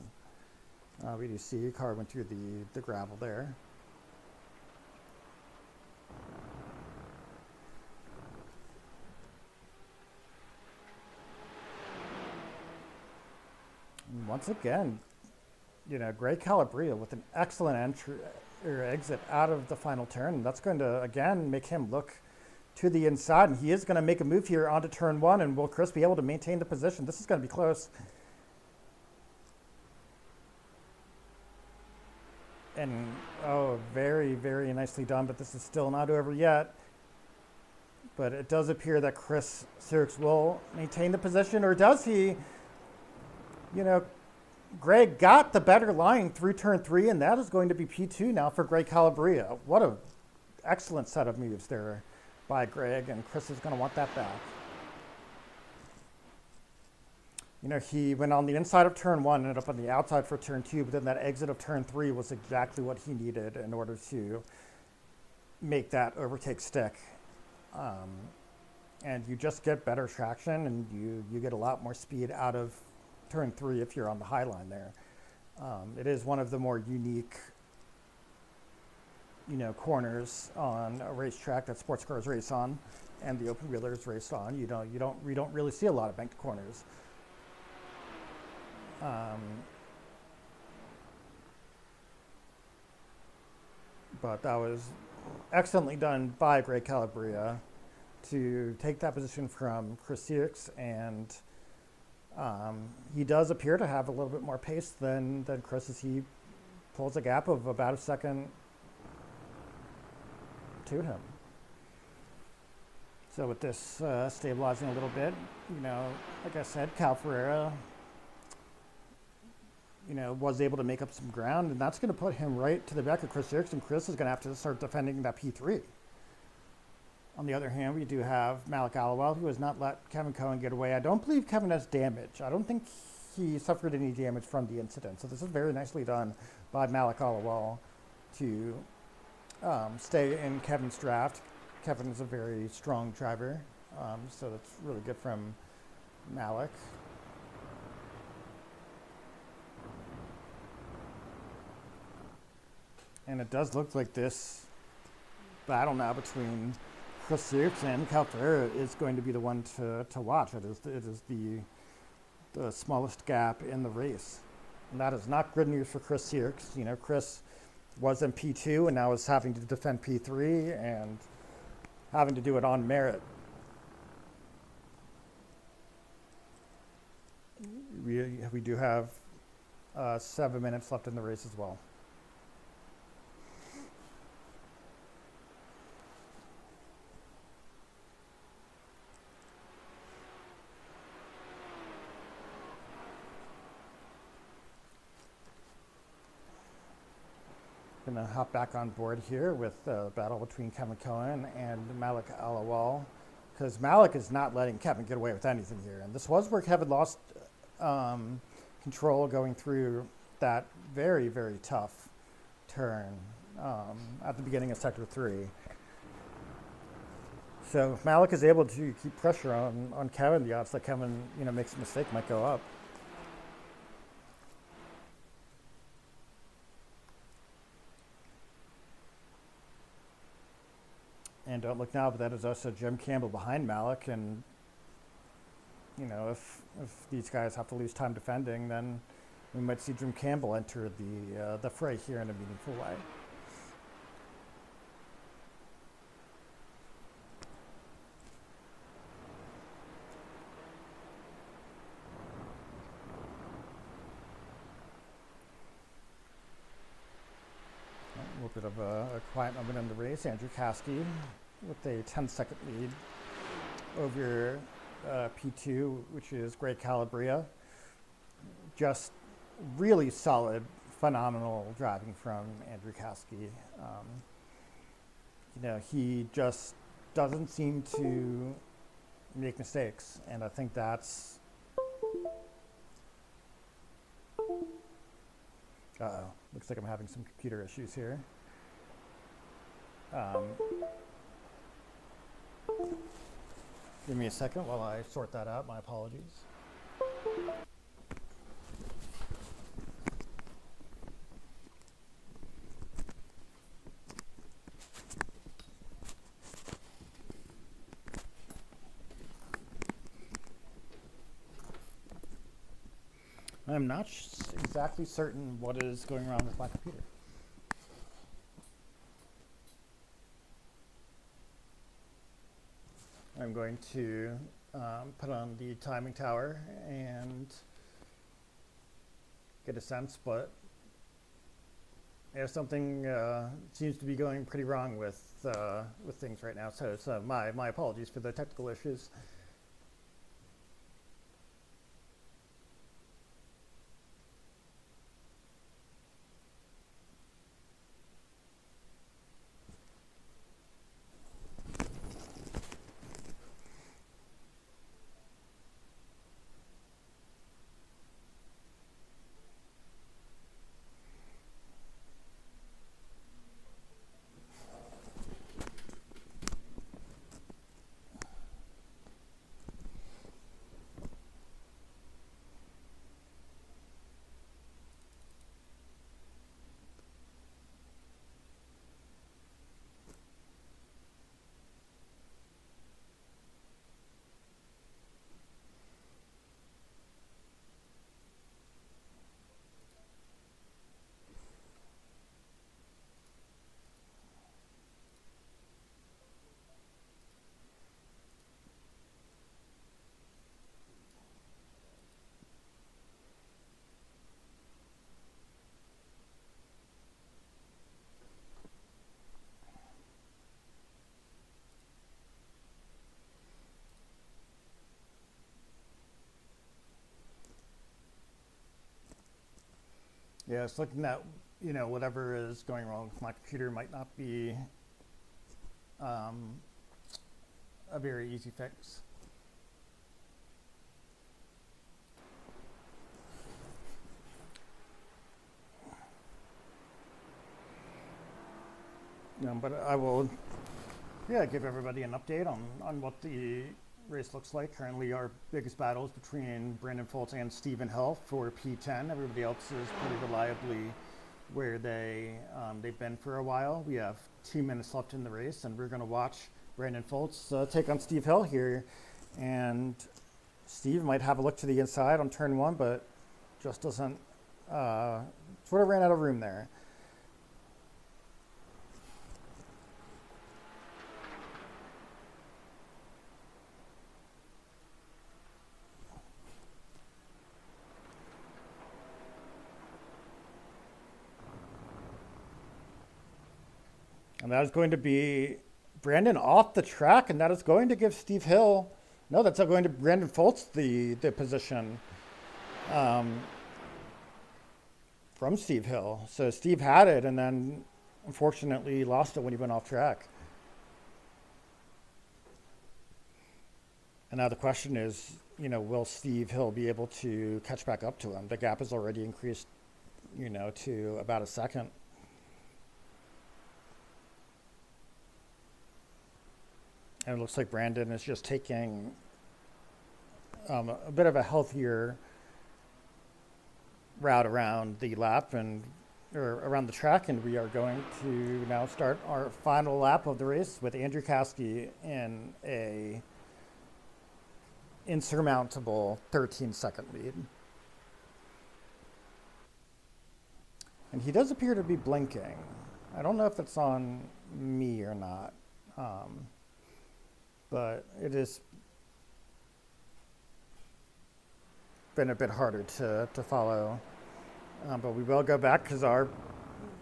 We do see a car went through the gravel there. And once again, you know, Greg Calabria with an excellent entry or exit out of the final turn. That's going to, again, make him look to the inside, and he is going to make a move here onto turn 1, and will Chris be able to maintain the position? This is going to be close. And, oh, very, very nicely done, but this is still not over yet. But it does appear that Chris Sirks will maintain the position, or does he? You know, Greg got the better line through turn 3, and that is going to be P2 now for Greg Calabria. What an excellent set of moves there by Greg, and Chris is going to want that back. You know, he went on the inside of turn 1, ended up on the outside for turn 2, but then that exit of turn 3 was exactly what he needed in order to make that overtake stick. And you just get better traction, and you get a lot more speed out of turn 3 if you're on the high line there. It is one of the more unique, you know, corners on a racetrack that sports cars race on, and the open wheelers race on. You don't really see a lot of banked corners. But that was excellently done by Greg Calabria to take that position from Chris Sirks, and he does appear to have a little bit more pace than Chris, as he pulls a gap of about a second to him. So with this stabilizing a little bit, you know, like I said, Cal Ferreira, you know, was able to make up some ground, and that's going to put him right to the back of Chris Sirks, and Chris is going to have to start defending that P3. On the other hand, we do have Malik Alawal, who has not let Kevin Cohen get away. I don't believe Kevin has damage. I don't think he suffered any damage from the incident. So this is very nicely done by Malik Alawal to stay in Kevin's draft. Kevin is a very strong driver, so that's really good from Malik. And it does look like this battle now between Chris Sierks and Cal Ferreira is going to be the one to watch. It is the smallest gap in the race. And that is not good news for Chris Sierks. You know, Chris was in P2 and now is having to defend P3 and having to do it on merit. We do have 7 minutes left in the race as well. Going to hop back on board here with the battle between Kevin Cohen and Malik Alawal, because Malik is not letting Kevin get away with anything here. And this was where Kevin lost control going through that very, very tough turn at the beginning of Sector 3. So if Malik is able to keep pressure on Kevin, the odds that Kevin makes a mistake might go up. And don't look now, but that is also Jim Campbell behind Malik. And, if these guys have to lose time defending, then we might see Jim Campbell enter the fray here in a meaningful way. A little bit of a quiet moment in the race. Andrew Caskey with a 10-second lead over P2, which is Greg Calabria. Just really solid, phenomenal driving from Andrew Caskey. He just doesn't seem to make mistakes, and I think that's... Uh-oh, looks like I'm having some computer issues here. Give me a second while I sort that out. My apologies. I'm not exactly certain what is going wrong with my computer. I'm going to put on the timing tower and get a sense, but something seems to be going pretty wrong with things right now. So my apologies for the technical issues. Yeah, it's looking at, whatever is going wrong with my computer might not be a very easy fix. But I will, give everybody an update on what the race looks like. Currently, our biggest battle is between Brandon Foltz and Stephen Hill for P10. Everybody else is pretty reliably where they've been for a while. We have 2 minutes left in the race, and we're going to watch Brandon Foltz take on Steve Hill here. And Steve might have a look to the inside on turn 1, but just doesn't, sort of ran out of room there. And that is going to be Brandon off the track, and that is going to give Steve Hill, no, that's going to Brandon Foltz the position from Steve Hill. So Steve had it, and then unfortunately lost it when he went off track. And now the question is, will Steve Hill be able to catch back up to him? The gap has already increased, to about a second. And it looks like Brandon is just taking a bit of a healthier route around the lap or around the track, and we are going to now start our final lap of the race with Andrew Caskey in a insurmountable 13-second lead. And he does appear to be blinking. I don't know if it's on me or not. But it has been a bit harder to follow. But we will go back because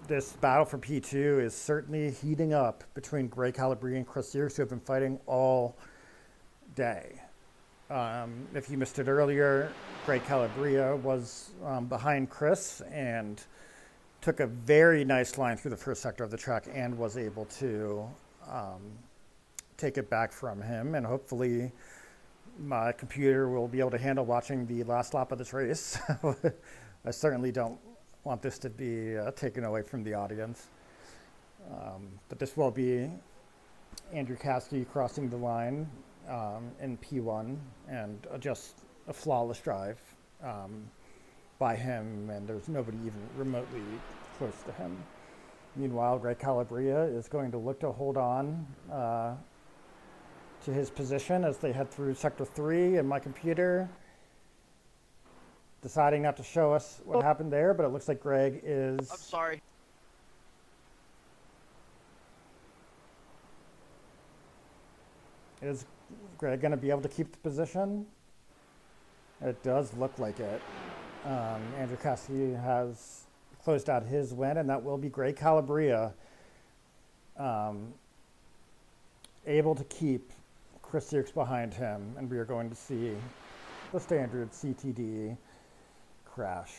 this battle for P2 is certainly heating up between Greg Calabria and Chris Sears, who have been fighting all day. If you missed it earlier, Greg Calabria was behind Chris and took a very nice line through the first sector of the track and was able to take it back from him, and hopefully my computer will be able to handle watching the last lap of this race. I certainly don't want this to be taken away from the audience. But this will be Andrew Caskey crossing the line in P1, and just a flawless drive by him, and there's nobody even remotely close to him. Meanwhile, Greg Calabria is going to look to hold on to his position as they head through Sector 3, and my computer deciding not to show us what happened there, but it looks like Greg is... I'm sorry. Is Greg going to be able to keep the position? It does look like it. Andrew Caskey has closed out his win, and that will be Greg Calabria able to keep Chris Sears behind him, and we are going to see the standard CTD crash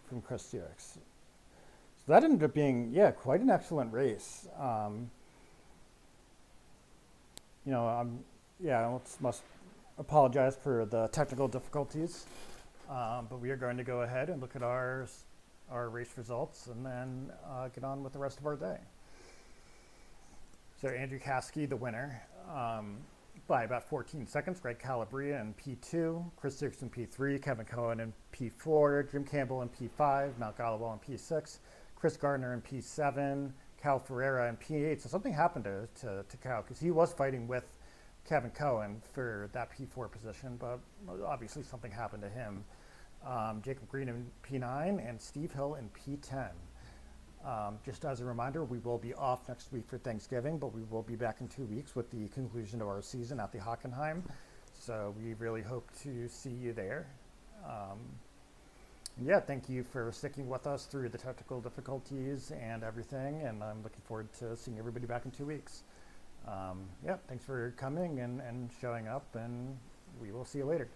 from Chris Sears. So that ended up being, quite an excellent race. I must apologize for the technical difficulties, but we are going to go ahead and look at our race results and then get on with the rest of our day. So Andrew Caskey, the winner, by about 14 seconds. Greg Calabria in P2, Chris Sears in P3, Kevin Cohen in P4, Jim Campbell in P5, Mount Galloway in P6, Chris Gardner in P7, Cal Ferreira in P8. So something happened to Cal, because he was fighting with Kevin Cohen for that P4 position, but obviously something happened to him. Jacob Green in P9 and Steve Hill in P10. Just as a reminder, we will be off next week for Thanksgiving, but we will be back in 2 weeks with the conclusion of our season at the Hockenheim. So we really hope to see you there. Thank you for sticking with us through the technical difficulties and everything, and I'm looking forward to seeing everybody back in 2 weeks. Thanks for coming and showing up, and we will see you later.